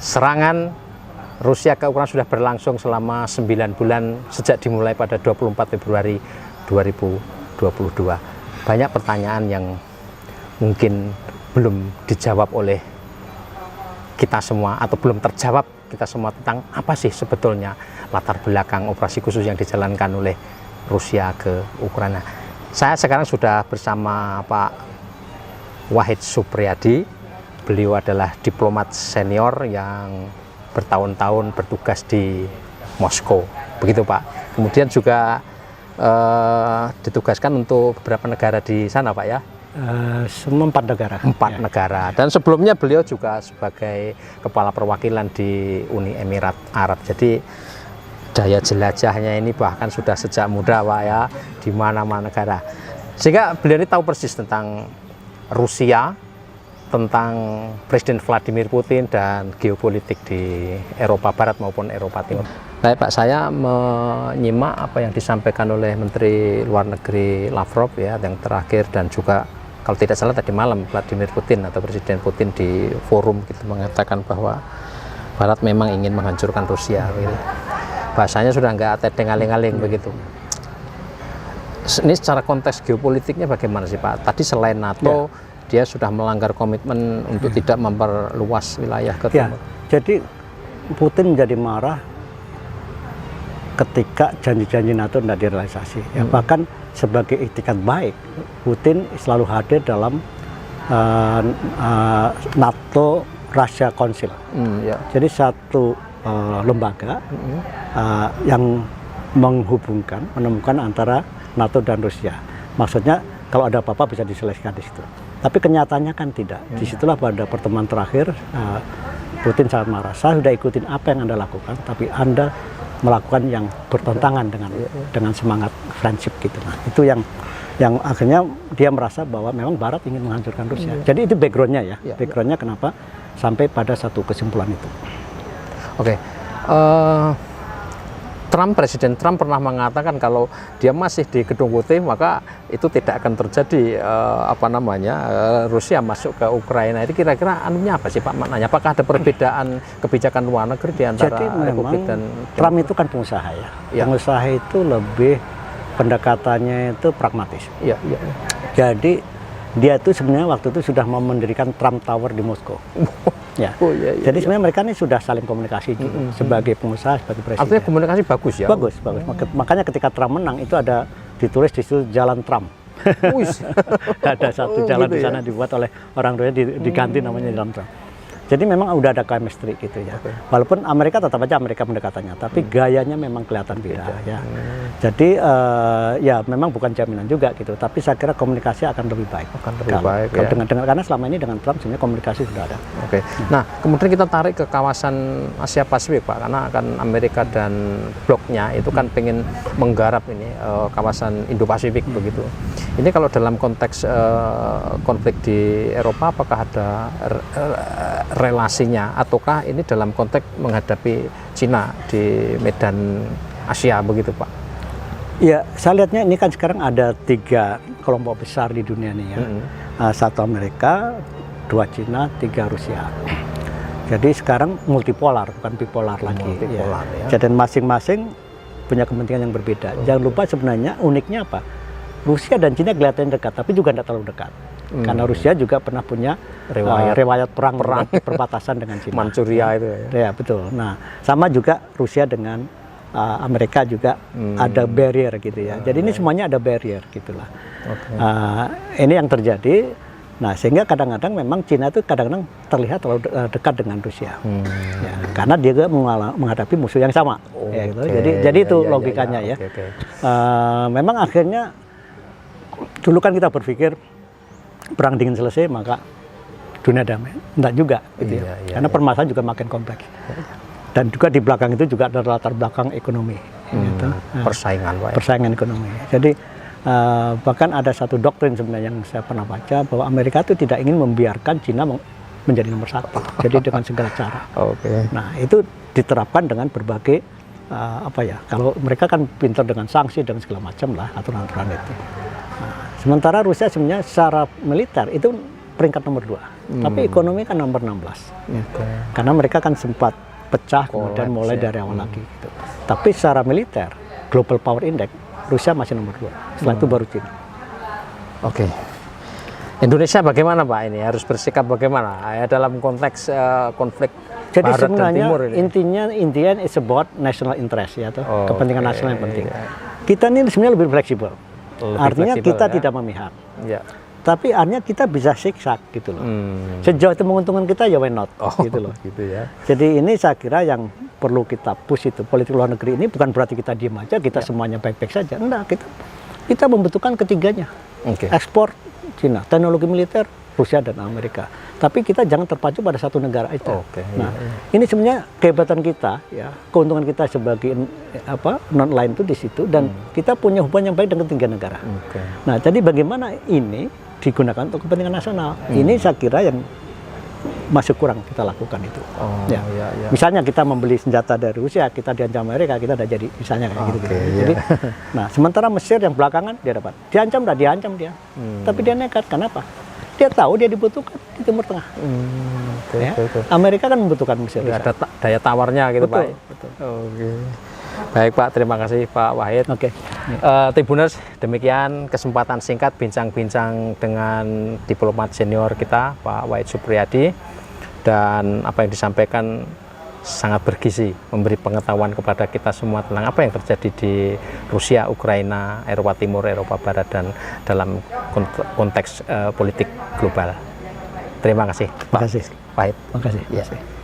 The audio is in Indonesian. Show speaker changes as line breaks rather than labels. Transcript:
Serangan Rusia ke Ukraina sudah berlangsung selama 9 bulan sejak dimulai pada 24 Februari 2022. Banyak pertanyaan yang mungkin belum dijawab oleh kita semua atau belum terjawab kita semua tentang apa sih sebetulnya latar belakang operasi khusus yang dijalankan oleh Rusia ke Ukraina. Saya sekarang sudah bersama Pak Wahid Supriyadi. Beliau adalah diplomat senior yang bertahun-tahun bertugas di Moskow, begitu Pak. Kemudian juga ditugaskan untuk beberapa negara di sana Pak ya?
Semua 4 negara.
4 negara. Dan sebelumnya beliau juga sebagai kepala perwakilan di Uni Emirat Arab. Jadi daya jelajahnya ini bahkan sudah sejak muda Pak ya, di mana-mana negara. Sehingga beliau ini tahu persis tentang Rusia, tentang Presiden Vladimir Putin dan geopolitik di Eropa Barat maupun Eropa Timur. Baik Pak, saya menyimak apa yang disampaikan oleh Menteri Luar Negeri Lavrov ya yang terakhir, dan juga kalau tidak salah tadi malam Vladimir Putin atau Presiden Putin di forum gitu mengatakan bahwa Barat memang ingin menghancurkan Rusia. Gitu. Bahasanya sudah nggak tedeng aling-aling begitu. Ini secara konteks geopolitiknya bagaimana sih Pak? Tadi selain NATO, dia sudah melanggar komitmen untuk tidak memperluas wilayah ke timur.
Jadi Putin menjadi marah ketika janji-janji NATO tidak direalisasi. Ya, bahkan sebagai itikat baik, Putin selalu hadir dalam NATO Russia Council. Jadi satu lembaga yang menemukan antara NATO dan Rusia. Maksudnya kalau ada apa-apa bisa diselesaikan di situ. Tapi kenyataannya kan tidak. Disitulah pada pertemuan terakhir Putin sangat marah. Saya sudah ikutin apa yang Anda lakukan, tapi Anda melakukan yang bertentangan dengan semangat friendship gitu. Nah, itu yang akhirnya dia merasa bahwa memang Barat ingin menghancurkan Rusia. Jadi itu backgroundnya ya. Backgroundnya kenapa sampai pada satu kesimpulan itu. Oke.
Presiden Trump pernah mengatakan kalau dia masih di Gedung Putih maka itu tidak akan terjadi Rusia masuk ke Ukraina. Itu kira-kira anunya apa sih Pak maknanya? Apakah ada perbedaan kebijakan luar negeri di antara Republik dan
Trump itu kan pengusaha ya. Pengusaha itu lebih pendekatannya itu pragmatis. Jadi dia itu sebenarnya waktu itu sudah mau mendirikan Trump Tower di Moskow. Jadi sebenarnya mereka ini sudah saling komunikasi sebagai pengusaha, sebagai presiden.
Artinya komunikasi bagus ya?
Bagus. Makanya ketika Trump menang itu ada ditulis di situ Jalan Trump. Ada satu jalan di sana dibuat oleh orang Rusia diganti namanya Jalan Trump. Jadi memang udah ada chemistry gitu ya. Walaupun Amerika tetap aja Amerika pendekatannya, tapi gayanya memang kelihatan beda ya. Jadi ya memang bukan jaminan juga gitu, tapi saya kira komunikasi akan lebih baik. Karena selama ini dengan Trump sebenarnya komunikasi sudah ada.
Nah, kemudian kita tarik ke kawasan Asia Pasifik Pak, karena kan Amerika dan bloknya itu kan pengen menggarap ini kawasan Indo-Pasifik begitu. Ini kalau dalam konteks konflik di Eropa, apakah ada relasinya ataukah ini dalam konteks menghadapi Cina di medan Asia begitu Pak?
Ya, saya lihatnya ini kan sekarang ada 3 kelompok besar di dunia nih ya. 1 Amerika, 2 Cina, 3 Rusia. Jadi sekarang multipolar, bukan bipolar lagi. Jadi masing-masing punya kepentingan yang berbeda. Jangan lupa sebenarnya uniknya apa? Rusia dan Cina kelihatan dekat, tapi juga tidak terlalu dekat. Karena Rusia juga pernah punya riwayat perang di perbatasan dengan Cina.
Manchuria itu
ya. Betul. Nah, sama juga Rusia dengan Amerika juga ada barrier gitu ya. Jadi ini semuanya ada barrier gitulah. Ini yang terjadi. Nah, sehingga kadang-kadang memang Cina itu kadang-kadang terlihat terlalu dekat dengan Rusia. Ya, karena dia juga menghadapi musuh yang sama. Gitu. Jadi itu logikanya ya. Memang akhirnya dulu kan kita berpikir perang dingin selesai maka dunia damai. Enggak juga gitu ya. Karena permasalahan juga makin kompleks. Dan juga di belakang itu juga ada latar belakang ekonomi gitu. Persaingan ekonomi. Jadi bahkan ada satu doktrin sebenarnya yang saya pernah baca bahwa Amerika itu tidak ingin membiarkan Cina menjadi nomor 1. Jadi dengan segala cara. Nah, itu diterapkan dengan berbagai kalau mereka kan pintar dengan sanksi dan segala macam lah aturan-aturan itu. Sementara Rusia sebenarnya secara militer itu peringkat nomor 2. Tapi ekonomi kan nomor 16. Karena mereka kan sempat pecah kemudian mulai dari awal lagi gitu. Tapi secara militer, Global Power Index, Rusia masih nomor 2. Setelah itu baru Cina.
Oke. Indonesia bagaimana Pak ini? Harus bersikap bagaimana ya dalam konteks konflik
Jadi
Barat dan
sebenarnya
Timur ini?
intinya Indian is about national interest ya, kepentingan nasional yang penting.
Iya.
Kita ini sebenarnya lebih fleksibel.
Lebih
Artinya
fleksibel,
kita
ya?
tidak memihak.
Ya.
Tapi artinya kita bisa siksak gitu loh. Sejauh itu menguntungkan kita ya why not gitu loh.
Gitu ya.
Jadi ini saya kira yang perlu kita push itu, politik luar negeri ini bukan berarti kita diam aja, kita semuanya baik-baik saja. Enggak, kita membutuhkan ketiganya.
Oke.
Ekspor Cina, teknologi militer Rusia dan Amerika. Tapi kita jangan terpacu pada satu negara itu.
Oke,
Nah, ini sebenarnya kehebatan kita ya, keuntungan kita sebagai non lain itu di situ dan kita punya hubungan yang baik dengan ketiga negara.
Oke.
Nah, jadi bagaimana ini digunakan untuk kepentingan nasional? Ini saya kira yang masih kurang kita lakukan itu.
Oh,
ya.
ya.
Misalnya kita membeli senjata dari Rusia, kita diancam Amerika, kita udah jadi misalnya kayak gitu. Jadi, nah sementara Mesir yang belakangan dia dapat, diancam dia, tapi dia nekat. Kenapa? Dia tahu dia dibutuhkan di Timur Tengah. Ya. Amerika kan membutuhkan Mesir.
Ya, ada daya tawarnya gitu
Betul,
Pak.
betul.
Oke. Baik Pak, terima kasih Pak Wahid.
Oke.
Tribuners, demikian kesempatan singkat bincang-bincang dengan diplomat senior kita Pak Wahid Supriyadi, dan apa yang disampaikan sangat bergizi, memberi pengetahuan kepada kita semua tentang apa yang terjadi di Rusia, Ukraina, Eropa Timur, Eropa Barat, dan dalam konteks politik global. Terima kasih Pak Wahid.
Terima kasih.
Ya.